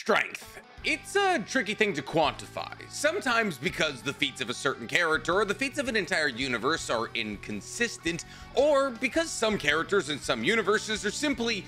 Strength. It's a tricky thing to quantify, sometimes because the feats of a certain character or the feats of an entire universe are inconsistent, or because some characters in some universes are simply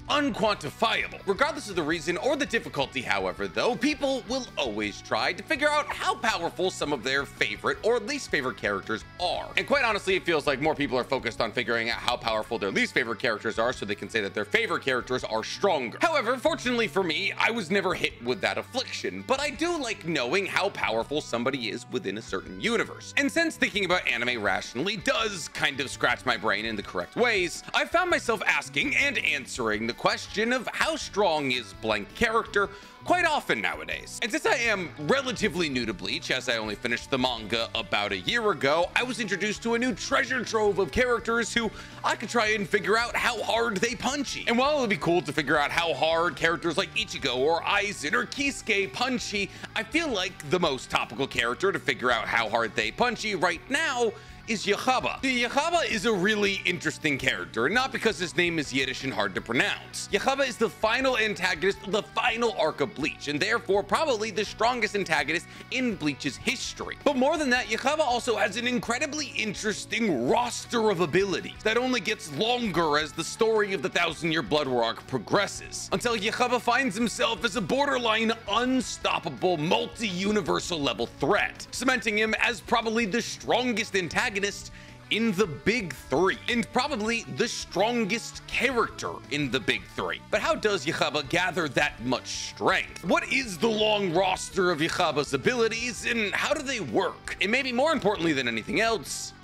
unquantifiable. Regardless of the reason or the difficulty, however, though, people will always try to figure out how powerful some of their favorite or least favorite characters are. And quite honestly, it feels like more people are focused on figuring out how powerful their least favorite characters are so they can say that their favorite characters are stronger. However, fortunately for me, I was never hit with that affliction, but I do like knowing how powerful somebody is within a certain universe. And since thinking about anime rationally does kind of scratch my brain in the correct ways, I found myself asking and answering the question of how strong is blank character quite often nowadays. And since I am relatively new to Bleach, as I only finished the manga about a year ago, I was introduced to a new treasure trove of characters who I could try and figure out how hard they punchy. And while it would be cool to figure out how hard characters like Ichigo or Aizen or Kisuke punchy, I feel like the most topical character to figure out how hard they punchy right now is Yahaba. Yahaba is a really interesting character, not because his name is Yiddish and hard to pronounce. Yahaba is the final antagonist of the final arc of Bleach, and therefore probably the strongest antagonist in Bleach's history. But more than that, Yahaba also has an incredibly interesting roster of abilities that only gets longer as the story of the Thousand Year Blood War arc progresses, until Yahaba finds himself as a borderline unstoppable multi-universal level threat, cementing him as probably the strongest antagonist in the Big Three, and probably the strongest character in the Big Three. But how does Yahaba gather that much strength? What is the long roster of Yahaba's abilities, and how do they work? And maybe more importantly than anything else,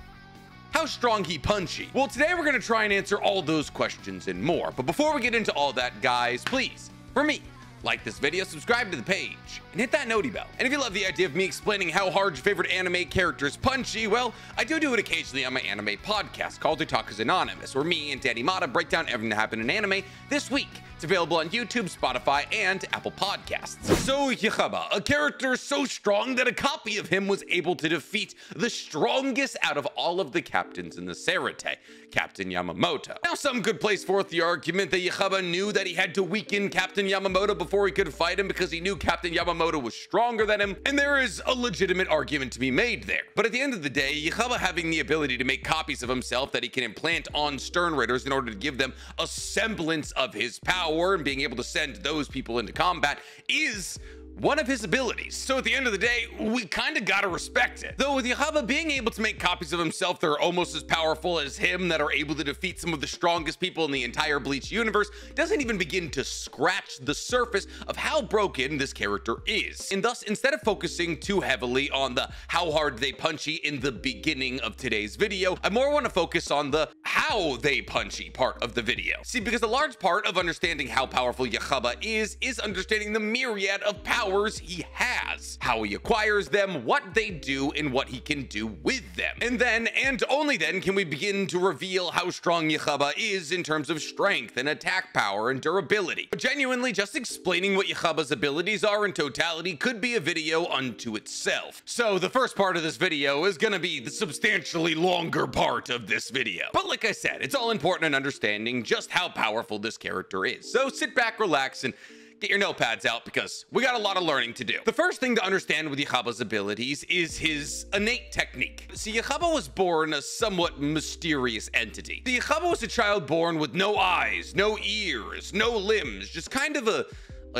how strong he punchy? Well, today we're gonna try and answer all those questions and more. But before we get into all that, guys, please, for me, like this video, subscribe to the page, and hit that noti bell. And if you love the idea of me explaining how hard your favorite anime character is punchy, well, I do it occasionally on my anime podcast called Otakus Anonymous, where me and Danny Mata break down everything that happened in anime this week. It's available on YouTube, Spotify, and Apple Podcasts. So Yahaba, a character so strong that a copy of him was able to defeat the strongest out of all of the captains in the Sarate, Captain Yamamoto. Now some could place forth the argument that Yahaba knew that he had to weaken Captain Yamamoto before he could fight him because he knew Captain Yamamoto was stronger than him, and there is a legitimate argument to be made there. But at the end of the day, Yahaba having the ability to make copies of himself that he can implant on Stern Raiders in order to give them a semblance of his power and being able to send those people into combat is one of his abilities. So at the end of the day, we kind of gotta respect it. Though with Yahaba being able to make copies of himself that are almost as powerful as him, that are able to defeat some of the strongest people in the entire Bleach universe, doesn't even begin to scratch the surface of how broken this character is. And thus, instead of focusing too heavily on the how hard they punchy in the beginning of today's video, I more want to focus on the how they punchy part of the video. See, because a large part of understanding how powerful Yahaba is understanding the myriad of powers he has, how he acquires them, what they do, and what he can do with them. And then, and only then, can we begin to reveal how strong Yahaba is in terms of strength and attack power and durability. But genuinely, just explaining what Yahaba's abilities are in totality could be a video unto itself. So the first part of this video is gonna be the substantially longer part of this video. But like I said, it's all important in understanding just how powerful this character is. So sit back, relax, and get your notepads out because we got a lot of learning to do. The first thing to understand with Yahaba's abilities is his innate technique. See, Yahaba was born a somewhat mysterious entity. The Yahaba was a child born with no eyes, no ears, no limbs, just kind of a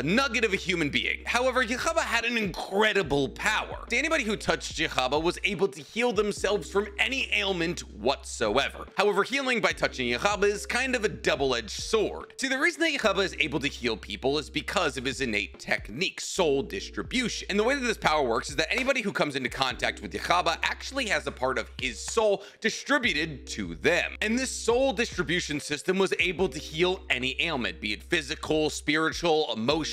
nugget of a human being. However, Yahaba had an incredible power. Anybody who touched Yahaba was able to heal themselves from any ailment whatsoever. However, healing by touching Yahaba is kind of a double-edged sword. See, the reason that Yahaba is able to heal people is because of his innate technique, soul distribution. And the way that this power works is that anybody who comes into contact with Yahaba actually has a part of his soul distributed to them. And this soul distribution system was able to heal any ailment, be it physical, spiritual, emotional,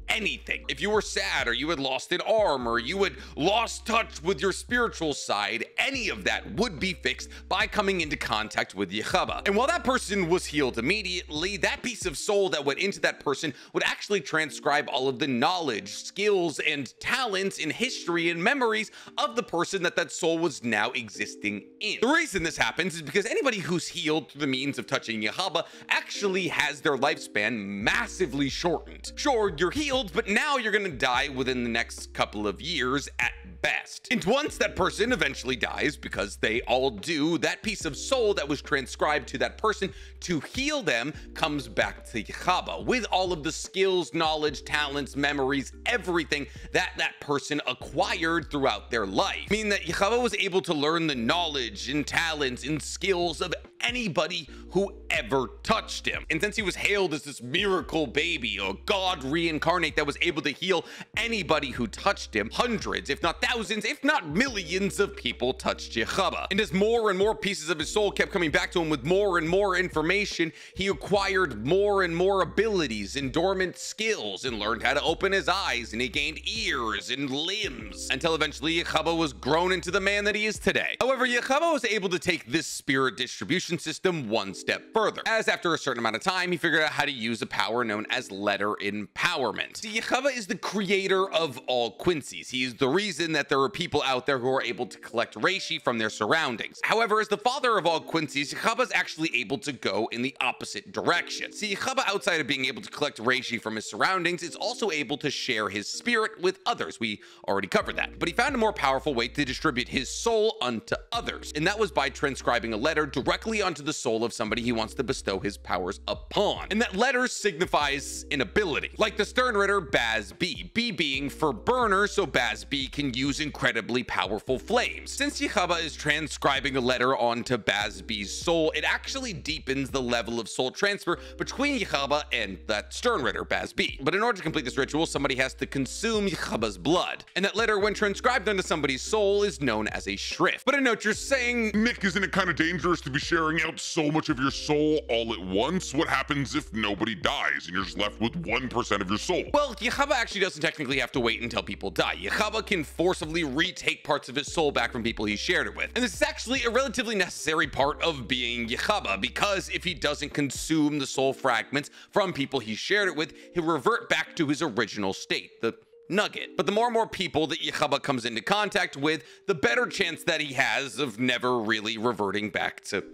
anything. If you were sad, or you had lost an arm, or you had lost touch with your spiritual side, any of that would be fixed by coming into contact with Yahaba. And while that person was healed immediately, that piece of soul that went into that person would actually transcribe all of the knowledge, skills, and talents in history and memories of the person that soul was now existing in. The reason this happens is because anybody who's healed through the means of touching Yahaba actually has their lifespan massively shortened. Sure, you're healed, old, but now you're gonna die within the next couple of years at best. And once that person eventually dies, because they all do, that piece of soul that was transcribed to that person to heal them comes back to Yahaba with all of the skills, knowledge, talents, memories, everything that that person acquired throughout their life. Meaning that Yahaba was able to learn the knowledge and talents and skills of anybody who ever touched him. And since he was hailed as this miracle baby or god reincarnate that was able to heal anybody who touched him, hundreds, if not thousands, if not millions of people touched Yahaba. And as more and more pieces of his soul kept coming back to him with more and more information, he acquired more and more abilities and dormant skills and learned how to open his eyes, and he gained ears and limbs until eventually Yahaba was grown into the man that he is today. However, Yahaba was able to take this spirit distribution system one step further, as after a certain amount of time, he figured out how to use a power known as letter empowerment. See, Yahaba is the creator of all Quincy's. He is the reason that there are people out there who are able to collect reishi from their surroundings. However, as the father of all Quincy's, Yahaba is actually able to go in the opposite direction. See, Yahaba, outside of being able to collect reishi from his surroundings, is also able to share his spirit with others. We already covered that. But he found a more powerful way to distribute his soul unto others, and that was by transcribing a letter directly onto the soul of somebody he wants to bestow his powers upon. And that letter signifies an ability, like the Sternritter Baz B. B being for burner, so Baz B can use incredibly powerful flames. Since Yahaba is transcribing a letter onto Baz B's soul, it actually deepens the level of soul transfer between Yahaba and that Sternritter Baz B. But in order to complete this ritual, somebody has to consume Yahaba's blood. And that letter, when transcribed onto somebody's soul, is known as a shrift. But I know what you're saying, Nick, isn't it kind of dangerous to be sharing out so much of your soul all at once? What happens if nobody dies and you're just left with 1% of your soul? well, Yahaba actually doesn't technically have to wait until people die. Yahaba can forcibly retake parts of his soul back from people he shared it with. And this is actually a relatively necessary part of being Yahaba, because if he doesn't consume the soul fragments from people he shared it with, he'll revert back to his original state, the nugget. But the more and more people that Yahaba comes into contact with, the better chance that he has of never really reverting back to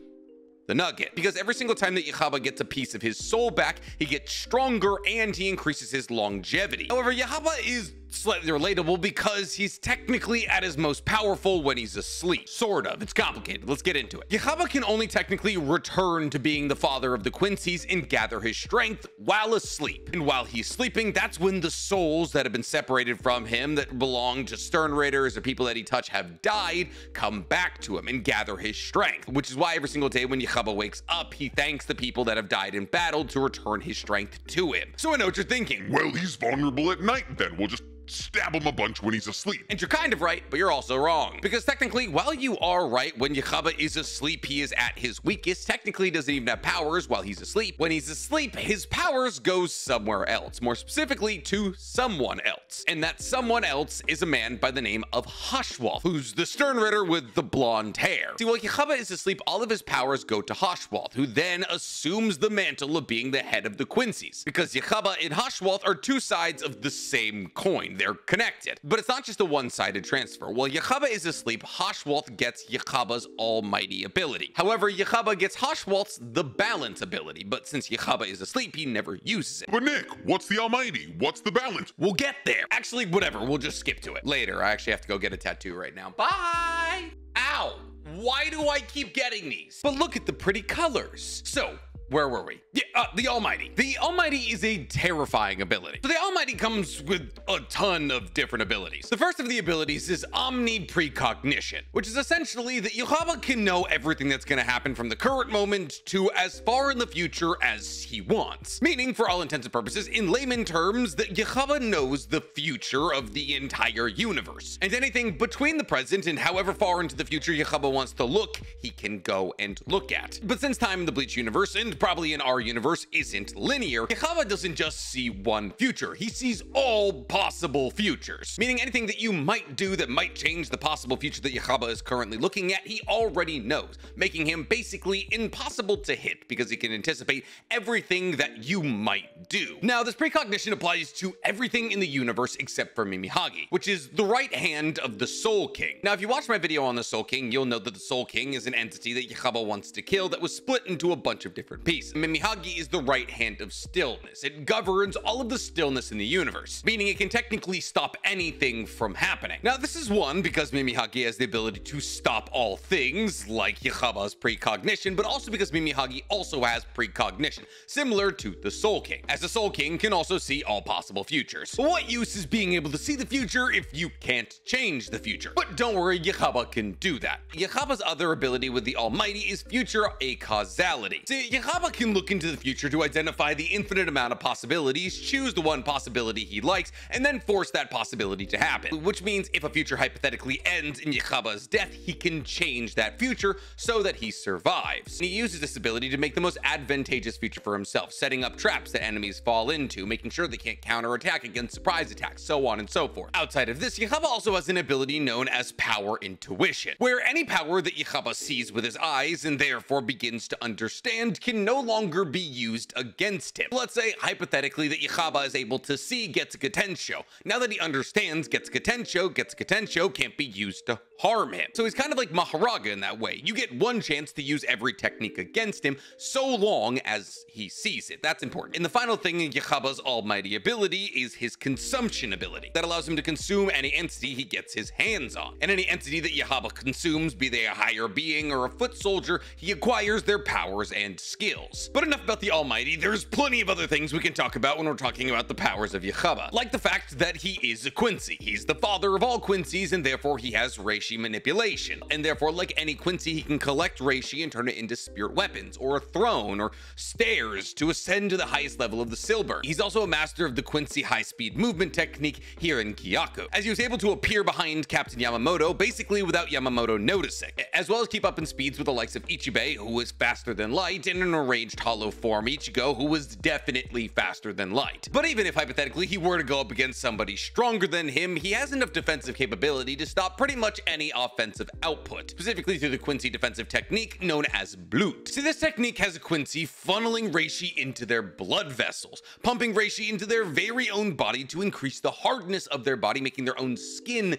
the nugget, because every single time that Yahaba gets a piece of his soul back, he gets stronger and he increases his longevity. However, Yahaba is slightly relatable because he's technically at his most powerful when he's asleep. Sort of. It's complicated. Let's get into it. Yahaba can only technically return to being the father of the Quincy's and gather his strength while asleep. And while he's sleeping, that's when the souls that have been separated from him that belong to Sternritters or people that he touched have died come back to him and gather his strength, which is why every single day when Yahaba wakes up, he thanks the people that have died in battle to return his strength to him. So I know what you're thinking. Well, he's vulnerable at night then. We'll just stab him a bunch when he's asleep. And you're kind of right, but you're also wrong. Because technically, while you are right, when Yahaba is asleep, he is at his weakest. Technically, he doesn't even have powers while he's asleep. When he's asleep, his powers go somewhere else, more specifically to someone else. And that someone else is a man by the name of Hashwalth, who's the Sternritter with the blonde hair. See, while Yahaba is asleep, all of his powers go to Hashwalth, who then assumes the mantle of being the head of the Quincy's. Because Yahaba and Hashwalth are two sides of the same coin. They're connected. But it's not just a one-sided transfer. While Yahaba is asleep, Hashwalth gets Yahaba's almighty ability. However, Yahaba gets Hashwalth's the balance ability, but since Yahaba is asleep, he never uses it. But Nick, what's the almighty? What's the balance? We'll get there. Actually, whatever. We'll just skip to it. Later. I actually have to go get a tattoo right now. Bye! Ow! Why do I keep getting these? But look at the pretty colors. So, where were we? Yeah, the Almighty. The Almighty is a terrifying ability. So the Almighty comes with a ton of different abilities. The first of the abilities is omni-precognition, which is essentially that Yahaba can know everything that's going to happen from the current moment to as far in the future as he wants. Meaning, for all intents and purposes, in layman terms, that Yahaba knows the future of the entire universe. And anything between the present and however far into the future Yahaba wants to look, he can go and look at. But since time in the Bleach universe, and probably in our universe, isn't linear, Yahaba doesn't just see one future, he sees all possible futures. Meaning anything that you might do that might change the possible future that Yahaba is currently looking at, he already knows, making him basically impossible to hit because he can anticipate everything that you might do. Now, this precognition applies to everything in the universe except for Mimihagi, which is the right hand of the Soul King. Now, if you watch my video on the Soul King, you'll know that the Soul King is an entity that Yahaba wants to kill that was split into a bunch of different important piece. Mimihagi is the right hand of stillness. It governs all of the stillness in the universe, meaning it can technically stop anything from happening. Now, this is one because Mimihagi has the ability to stop all things, like Yahaba's precognition, but also because Mimihagi also has precognition, similar to the Soul King, as the Soul King can also see all possible futures. But what use is being able to see the future if you can't change the future? But don't worry, Yahaba can do that. Yahaba's other ability with the Almighty is future acausality. See, Yahaba can look into the future to identify the infinite amount of possibilities, choose the one possibility he likes, and then force that possibility to happen. Which means if a future hypothetically ends in Yahaba's death, he can change that future so that he survives. And he uses this ability to make the most advantageous future for himself, setting up traps that enemies fall into, making sure they can't counterattack against surprise attacks, so on and so forth. Outside of this, Yahaba also has an ability known as power intuition, where any power that Yahaba sees with his eyes and therefore begins to understand can no longer be used against him. Let's say, hypothetically, that Yahaba is able to see Getsuga Tensho. Now that he understands Getsuga Tensho can't be used to harm him. So he's kind of like Maharaga in that way. You get one chance to use every technique against him so long as he sees it. That's important. And the final thing in Yahaba's almighty ability is his consumption ability. That allows him to consume any entity he gets his hands on. And any entity that Yahaba consumes, be they a higher being or a foot soldier, he acquires their powers and skills. But enough about the almighty, there's plenty of other things we can talk about when we're talking about the powers of Yahaba. Like the fact that he is a Quincy. He's the father of all Quincies, and therefore he has Reishi manipulation. And therefore, like any Quincy, he can collect Reishi and turn it into spirit weapons, or a throne, or stairs to ascend to the highest level of the Silber. He's also a master of the Quincy high-speed movement technique here in Kyaku, as he was able to appear behind Captain Yamamoto basically without Yamamoto noticing, as well as keep up in speeds with the likes of Ichibei, who was faster than light, and an arranged hollow form Ichigo, who was definitely faster than light. But even if hypothetically he were to go up against somebody stronger than him, he has enough defensive capability to stop pretty much any offensive output, specifically through the Quincy defensive technique known as Blut. See, this technique has a Quincy funneling Reishi into their blood vessels, pumping Reishi into their very own body to increase the hardness of their body, making their own skin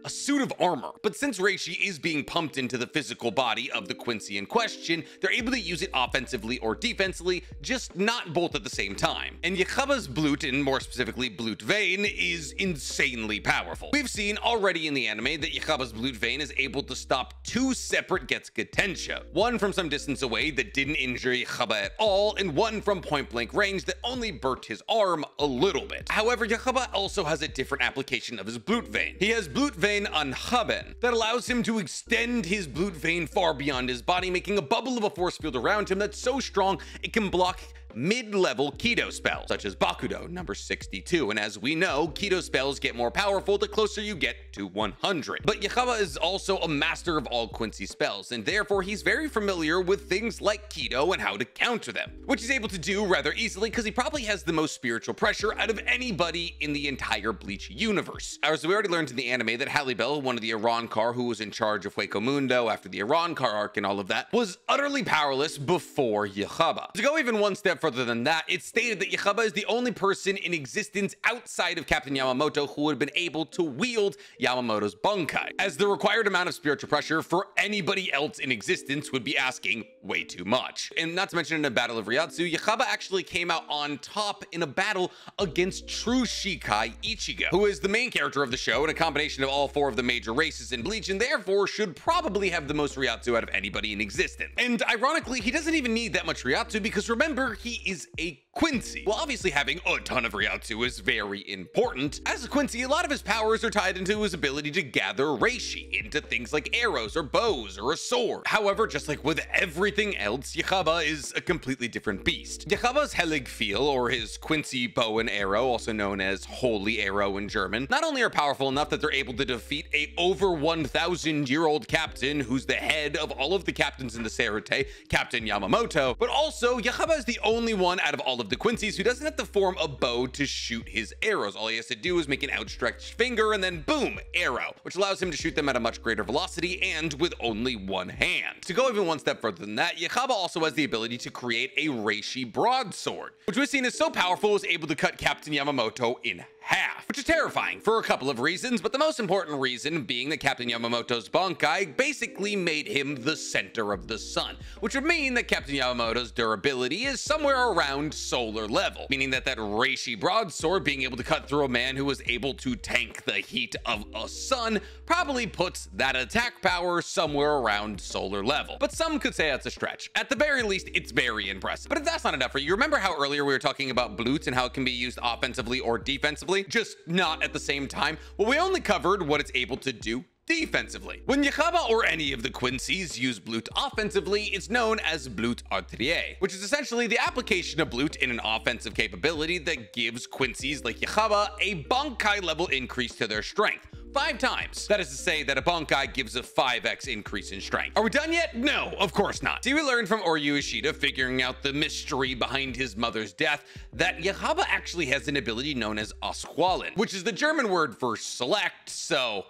a suit of armor. But since Reishi is being pumped into the physical body of the Quincy in question, they're able to use it offensively or defensively, just not both at the same time. And Yahaba's Blut, and more specifically Blut Vein, is insanely powerful. We've seen already in the anime that Yahaba's Blut Vein is able to stop two separate Getsuga Tensho, one from some distance away that didn't injure Yahaba at all, and one from point blank range that only burnt his arm a little bit. However, Yahaba also has a different application of his Blut Vein. He has Blut Vein on Haben that allows him to extend his Blut Vein far beyond his body, making a bubble of a force field around him that's so strong it can block mid-level Kido spells, such as Bakudo number 62, and as we know, Kido spells get more powerful the closer you get to 100. But Yahaba is also a master of all Quincy spells, and therefore he's very familiar with things like Kido and how to counter them, which he's able to do rather easily because he probably has the most spiritual pressure out of anybody in the entire Bleach universe. As we already learned in the anime that Hallibel, one of the Arrancar who was in charge of Hueco Mundo after the Arrancar arc and all of that, was utterly powerless before Yahaba. To go even one step further than that, it's stated that Yahaba is the only person in existence outside of Captain Yamamoto who would have been able to wield Yamamoto's Bunkai, as the required amount of spiritual pressure for anybody else in existence would be asking way too much. And not to mention in a battle of Ryatsu, Yahaba actually came out on top in a battle against True Shikai Ichigo, who is the main character of the show and a combination of all four of the major races in Bleach, and therefore should probably have the most Ryatsu out of anybody in existence. And ironically, he doesn't even need that much Ryatsu because remember, he is a Quincy. Well, obviously having a ton of Ryatsu is very important. As a Quincy, a lot of his powers are tied into his ability to gather Reishi into things like arrows or bows or a sword. However, just like with everything else, Yahaba is a completely different beast. Yahaba's Helig Feel, or his Quincy bow and arrow, also known as Holy Arrow in German, not only are powerful enough that they're able to defeat a over 1,000-year-old captain who's the head of all of the captains in the Serete, Captain Yamamoto, but also Yahaba is the only one out of all of the Quincies who doesn't have to form a bow to shoot his arrows. All he has to do is make an outstretched finger and then boom, arrow, which allows him to shoot them at a much greater velocity and with only one hand. To go even one step further than that, Yahaba also has the ability to create a Reishi broadsword, which we've seen is so powerful it was able to cut Captain Yamamoto in half, which is terrifying for a couple of reasons, but the most important reason being that Captain Yamamoto's Bankai basically made him the center of the sun, which would mean that Captain Yamamoto's durability is somewhere around solar level, meaning that Reishi broadsword being able to cut through a man who was able to tank the heat of a sun probably puts that attack power somewhere around solar level. But some could say that's a stretch. At the very least, it's very impressive. But if that's not enough for you, remember how earlier we were talking about Blut and how it can be used offensively or defensively, just not at the same time? Well, we only covered what it's able to do defensively. When Yahaba or any of the Quincy's use Blut offensively, it's known as Blut Artillerie, which is essentially the application of Blut in an offensive capability that gives Quincy's like Yahaba a Bankai level increase to their strength. 5 times. That is to say that a Bankai gives a 5x increase in strength. Are we done yet? No, of course not. See, we learned from Oryu Ishida, figuring out the mystery behind his mother's death, that Yahaba actually has an ability known as Auswahlen, which is the German word for select, so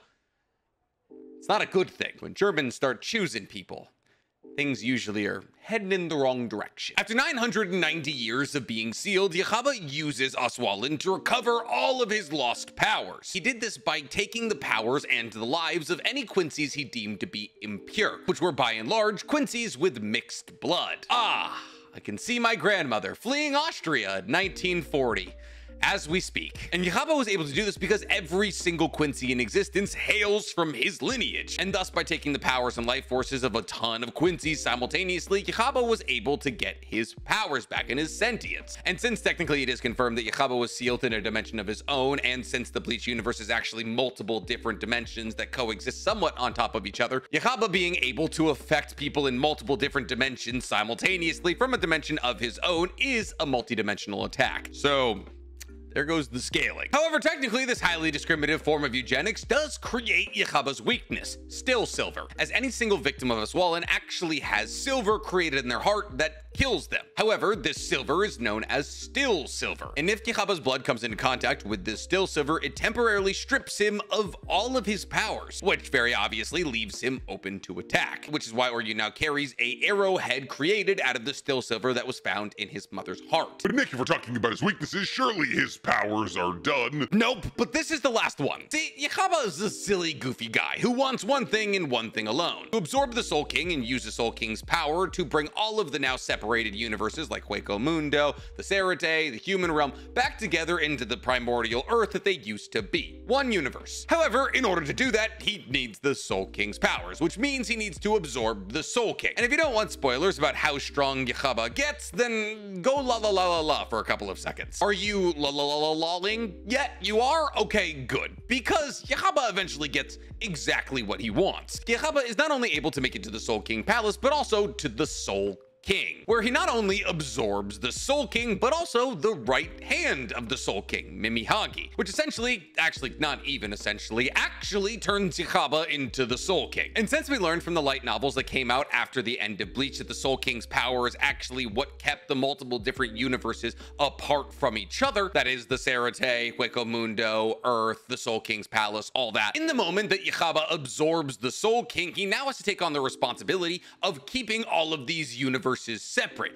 it's not a good thing. When Germans start choosing people, things usually are heading in the wrong direction. After 990 years of being sealed, Yahaba uses Auswahlen to recover all of his lost powers. He did this by taking the powers and the lives of any Quincy's he deemed to be impure, which were by and large Quincy's with mixed blood. Ah, I can see my grandmother fleeing Austria in 1940. As we speak. And Yahaba was able to do this because every single Quincy in existence hails from his lineage, and thus by taking the powers and life forces of a ton of Quincy's simultaneously, Yahaba was able to get his powers back and his sentience. And since technically it is confirmed that Yahaba was sealed in a dimension of his own, and since the Bleach universe is actually multiple different dimensions that coexist somewhat on top of each other, Yahaba being able to affect people in multiple different dimensions simultaneously from a dimension of his own is a multidimensional attack. So there goes the scaling. However, technically, this highly discriminative form of eugenics does create Yahaba's weakness, still silver, as any single victim of Auswahlen actually has silver created in their heart that kills them. However, this silver is known as still silver, and if Yahaba's blood comes into contact with this still silver, it temporarily strips him of all of his powers, which very obviously leaves him open to attack, which is why Oryu now carries a arrowhead created out of the still silver that was found in his mother's heart. But Nick, if we're talking about his weaknesses, surely his powers are done. Nope, but this is the last one. See, Yahaba is a silly, goofy guy who wants one thing and one thing alone: to absorb the Soul King and use the Soul King's power to bring all of the now separated universes like Hueco Mundo, the Serite, the human realm, back together into the primordial Earth that they used to be. One universe. However, in order to do that, he needs the Soul King's powers, which means he needs to absorb the Soul King. And if you don't want spoilers about how strong Yahaba gets, then go la la la la la for a couple of seconds. Are you la la la la lolling yet? You are? Okay, good. Because Yahaba eventually gets exactly what he wants. Yahaba is not only able to make it to the Soul King Palace, but also to the Soul King, where he not only absorbs the Soul King, but also the right hand of the Soul King, Mimihagi, which essentially, actually not even essentially, actually turns Yahaba into the Soul King. And since we learned from the light novels that came out after the end of Bleach that the Soul King's power is actually what kept the multiple different universes apart from each other, that is the Serite, Hueco Mundo, Earth, the Soul King's Palace, all that, in the moment that Yahaba absorbs the Soul King, he now has to take on the responsibility of keeping all of these universes separate.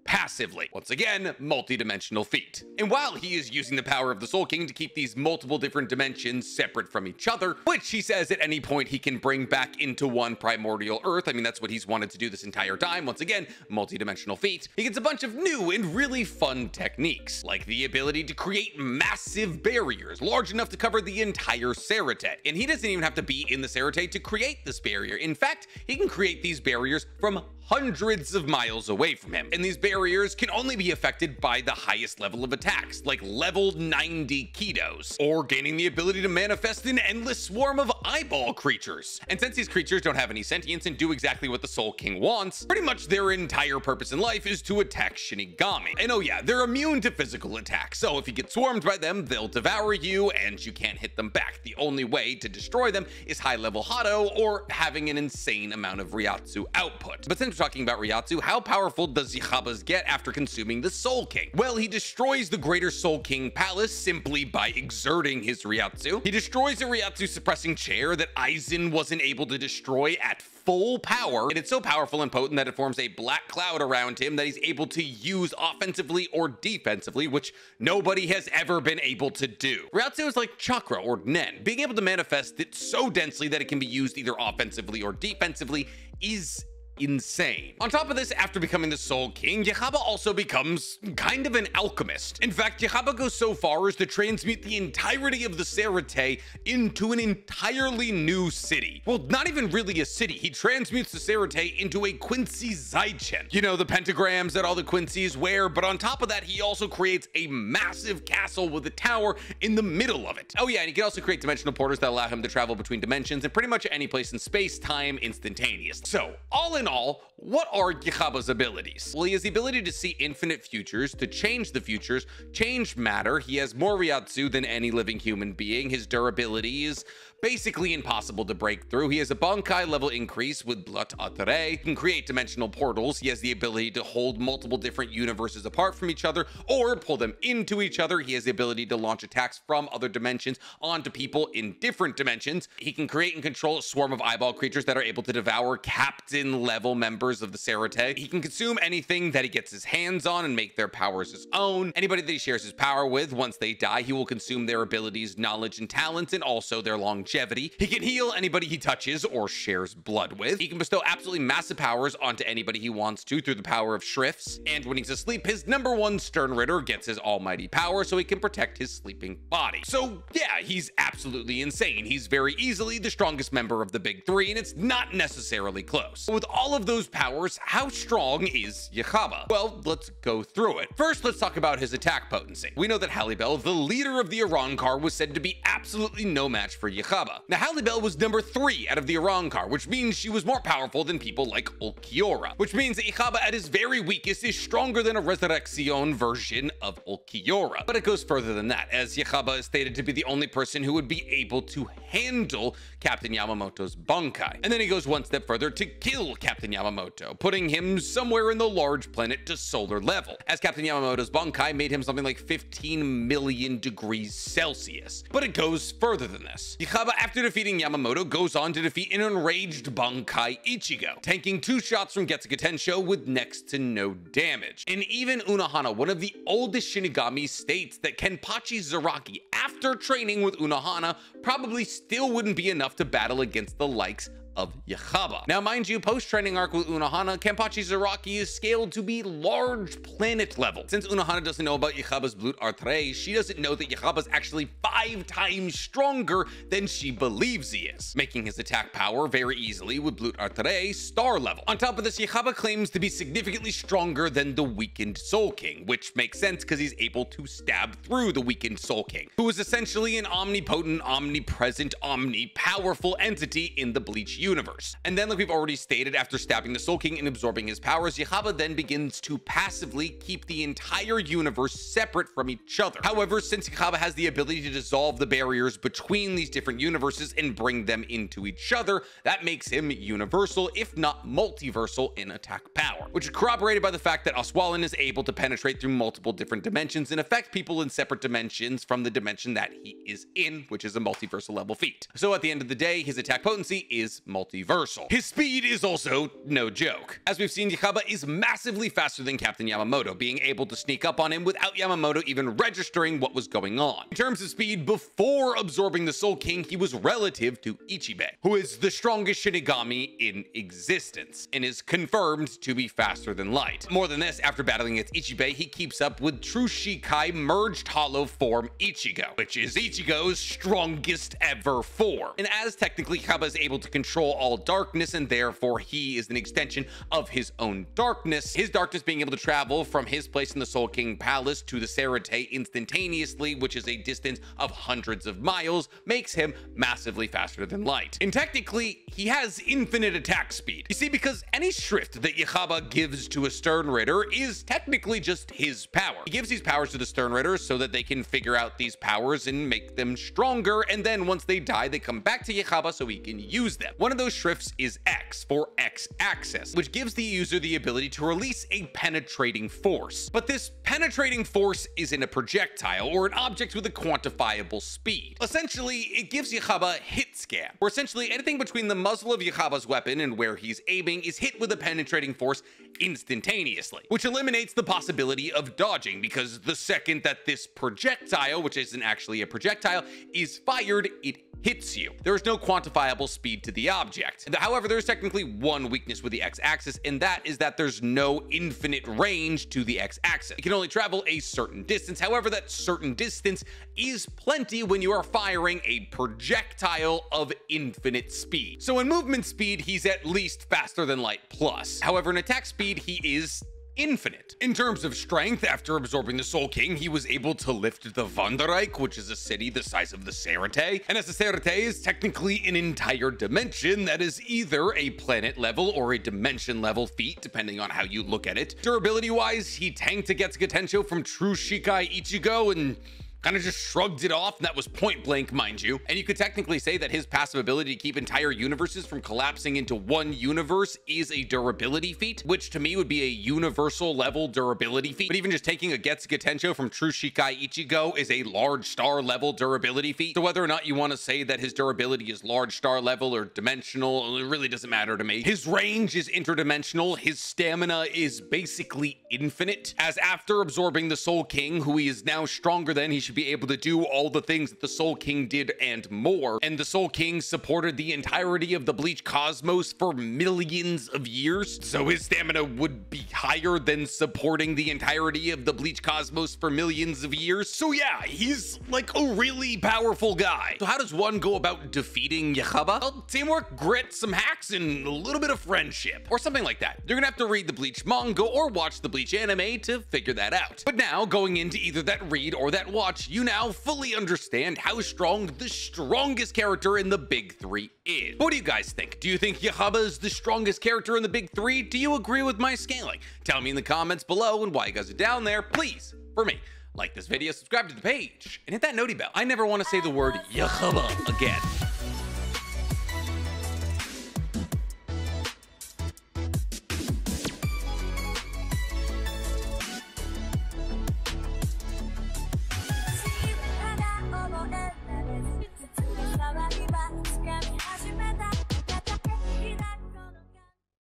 Passively. Once again, multi-dimensional feat. And while he is using the power of the Soul King to keep these multiple different dimensions separate from each other, which he says at any point he can bring back into one primordial Earth, I mean, that's what he's wanted to do this entire time. Once again, multi-dimensional feat. He gets a bunch of new and really fun techniques, like the ability to create massive barriers large enough to cover the entire Serite. And he doesn't even have to be in the Serite to create this barrier. In fact, he can create these barriers from hundreds of miles away from him. And these barriers can only be affected by the highest level of attacks, like level 90 Kidos, or gaining the ability to manifest an endless swarm of eyeball creatures. And since these creatures don't have any sentience and do exactly what the Soul King wants, pretty much their entire purpose in life is to attack Shinigami. And oh yeah, they're immune to physical attacks, so if you get swarmed by them, they'll devour you and you can't hit them back. The only way to destroy them is high level Hado or having an insane amount of Ryatsu output. But since since we're talking about Reiatsu, how powerful does Yahaba's get after consuming the Soul King? Well, he destroys the Greater Soul King Palace simply by exerting his Reiatsu. He destroys a Reiatsu suppressing chair that Aizen wasn't able to destroy at full power, and it's so powerful and potent that it forms a black cloud around him that he's able to use offensively or defensively, which nobody has ever been able to do. Reiatsu is like chakra or nen. Being able to manifest it so densely that it can be used either offensively or defensively is insane. On top of this, after becoming the Soul King, Yahaba also becomes kind of an alchemist. In fact, Yahaba goes so far as to transmute the entirety of the Serete into an entirely new city. Well, not even really a city. He transmutes the Serete into a Quincy Zaichen. You know, the pentagrams that all the Quincy's wear, but on top of that, he also creates a massive castle with a tower in the middle of it. Oh yeah, and he can also create dimensional portals that allow him to travel between dimensions and pretty much any place in space-time instantaneous. So, all in all, what are Yahaba's abilities? Well, he has the ability to see infinite futures, to change the futures, change matter. He has more Reiatsu than any living human being. His durability is basically impossible to break through. He has a Bankai level increase with Blut Atere. He can create dimensional portals. He has the ability to hold multiple different universes apart from each other or pull them into each other. He has the ability to launch attacks from other dimensions onto people in different dimensions. He can create and control a swarm of eyeball creatures that are able to devour captain level members of the Serete. He can consume anything that he gets his hands on and make their powers his own. Anybody that he shares his power with, once they die, he will consume their abilities, knowledge, and talents, and also their longevity. He can heal anybody he touches or shares blood with. He can bestow absolutely massive powers onto anybody he wants to through the power of Shrifts. And when he's asleep, his #1 Stern Ritter gets his almighty power so he can protect his sleeping body. So yeah, he's absolutely insane. He's very easily the strongest member of the big three, and it's not necessarily close. With all of those powers, how strong is Yahaba? Well, let's go through it. First, let's talk about his attack potency. We know that Halibel, the leader of the Arrancar, was said to be absolutely no match for Yahaba. Now, Halibel was #3 out of the Arrancar, which means she was more powerful than people like Ulquiorra, which means that Yahaba at his very weakest is stronger than a Resurrection version of Ulquiorra. But it goes further than that, as Yahaba is stated to be the only person who would be able to handle Captain Yamamoto's Bankai. And then he goes one step further to kill Captain Yamamoto, putting him somewhere in the large planet to solar level, as Captain Yamamoto's Bankai made him something like 15 million degrees Celsius. But it goes further than this. Yahaba, after defeating Yamamoto, goes on to defeat an enraged Bankai Ichigo, tanking 2 shots from Getsuga Tensho with next to no damage. And even Unohana, one of the oldest Shinigami, states that Kenpachi Zaraki, after training with Unohana, probably still wouldn't be enough to battle against the likes of Yahaba. Now, mind you, post-training arc with Unohana, Kenpachi Zaraki is scaled to be large planet level. Since Unohana doesn't know about Yahaba's Blut Artre, she doesn't know that Yahaba's actually 5 times stronger than she believes he is, making his attack power very easily with Blut Artre star level. On top of this, Yahaba claims to be significantly stronger than the weakened Soul King, which makes sense because he's able to stab through the weakened Soul King, who is essentially an omnipotent, omnipresent, omnipowerful entity in the Bleach universe. And then, like we've already stated, after stabbing the Soul King and absorbing his powers, Yahaba then begins to passively keep the entire universe separate from each other. However, since Yahaba has the ability to dissolve the barriers between these different universes and bring them into each other, that makes him universal, if not multiversal, in attack power, which is corroborated by the fact that Oswalin is able to penetrate through multiple different dimensions and affect people in separate dimensions from the dimension that he is in, which is a multiversal level feat. So at the end of the day, his attack potency is multiversal. His speed is also no joke. As we've seen, Yahaba is massively faster than Captain Yamamoto, being able to sneak up on him without Yamamoto even registering what was going on. In terms of speed, before absorbing the Soul King, he was relative to Ichibe, who is the strongest Shinigami in existence and is confirmed to be faster than light. More than this, after battling against Ichibe, he keeps up with True Shikai merged hollow form Ichigo, which is Ichigo's strongest ever form. And as technically Yahaba is able to control all darkness, and therefore he is an extension of his own darkness. His darkness being able to travel from his place in the Soul King Palace to the Serete instantaneously, which is a distance of hundreds of miles, makes him massively faster than light. And technically, he has infinite attack speed. You see, because any shrift that Yahaba gives to a Stern Ritter is technically just his power. He gives these powers to the Stern Ritter so that they can figure out these powers and make them stronger, and then once they die, they come back to Yahaba so he can use them. One one of those shrifts is X for X-axis, which gives the user the ability to release a penetrating force. But this penetrating force isn't a projectile or an object with a quantifiable speed. Essentially, it gives Yahaba hit scan, where essentially anything between the muzzle of Yahaba's weapon and where he's aiming is hit with a penetrating force instantaneously, which eliminates the possibility of dodging, because the second that this projectile, which isn't actually a projectile, is fired, it hits you. There is no quantifiable speed to the object. However, there's technically one weakness with the X-axis, and that is that there's no infinite range to the X-axis. It can only travel a certain distance. However, that certain distance is plenty when you are firing a projectile of infinite speed. So in movement speed, he's at least faster than light plus. However, in attack speed, he is infinite. In terms of strength, after absorbing the Soul King, he was able to lift the Vanderreich, which is a city the size of the Serete. And as the Serete is technically an entire dimension, that is either a planet level or a dimension level feat, depending on how you look at it. Durability wise, he tanked a Getsuga Tensho from True Shikai Ichigo and kind of just shrugged it off, and that was point blank, mind you. And you could technically say that his passive ability to keep entire universes from collapsing into one universe is a durability feat, which to me would be a universal level durability feat. But even just taking a Getsuga Tensho from True Shikai Ichigo is a large star level durability feat. So whether or not you want to say that his durability is large star level or dimensional, it really doesn't matter to me. His range is interdimensional. His stamina is basically infinite, as after absorbing the Soul King, who he is now stronger than, he should be able to do all the things that the Soul King did and more. And the Soul King supported the entirety of the Bleach cosmos for millions of years, so his stamina would be higher than supporting the entirety of the Bleach cosmos for millions of years. So yeah, he's like a really powerful guy. So how does one go about defeating Yahaba? Well, teamwork, grit, some hacks, and a little bit of friendship, or something like that. You're gonna have to read the Bleach manga or watch the Bleach anime to figure that out. But now, going into either that read or that watch, you now fully understand how strong the strongest character in the big three is. What do you guys think? Do you think Yahaba is the strongest character in the big three? Do you agree with my scaling? Tell me in the comments below, and while you guys are down there, please, for me, like this video, subscribe to the page, and hit that noti bell. I never want to say the word Yahaba again.